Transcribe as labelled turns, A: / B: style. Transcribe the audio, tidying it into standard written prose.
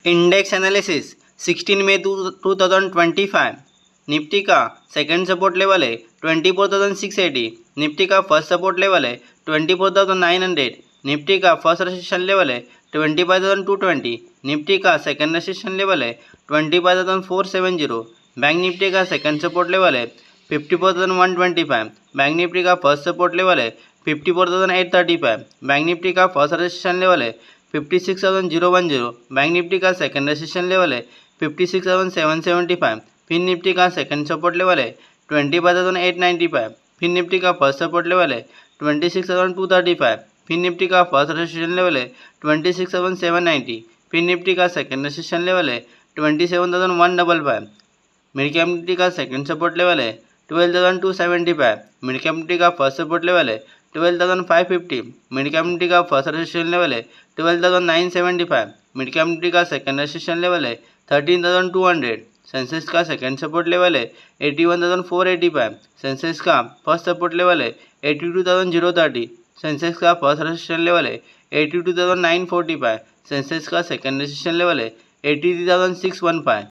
A: Index analysis 16 मई 2025। Nifty का second support level है 24,680। Nifty का फर्स्ट सपोर्ट लेवल है 24,900। निफ्टी का फर्स्ट रेजिस्टेंस लेवल है 25,220। निफ्टी का सेकंड रेजिस्टेंस लेवल है 25,470। बैंक निफ्टी का सेकंड सपोर्ट लेवल है 54,125। बैंक निफ्टी का फर्स्ट सपोर्ट लेवल है 54,835। बैंक निफ्टी का फर्स्ट रेजिस्टेंस लेवल है 56,010। बैंक निफ्टी का सेकंड रेजिस्टेंस लेवल है 56,775। फिन निफ्टी का सेकंड सपोर्ट लेवल है 25,895। फिन निफ्टी का फर्स्ट सपोर्ट लेवल है 26,235। फिन निफ्टी का फर्स्ट रेजिस्टेंस लेवल है 26,790। फिन निफ्टी का सेकंड रेजिस्टेंस लेवल है 27,155। मिड कैप निफ्टी का सेकंड सपोर्ट लेवल है 12,275। मिड कैप निफ्टी का फर्स्ट सपोर्ट लेवल है 12,550। मिड कैप निफ्टी का फर्स्ट रेजिस्टेंस लेवल है 12,975। मिड कैप निफ्टी का सेकंड रेजिस्टेंस लेवल है 13,200। सेंसेक्स का सेकंड सपोर्ट लेवल है 81,485। सेंसेक्स का फर्स्ट सपोर्ट लेवल है 82,030। सेंसेक्स का फर्स्ट रेजिस्टेंस लेवल है 82,945। सेंसेक्स का सेकंड रेजिस्टेंस लेवल है 83,615।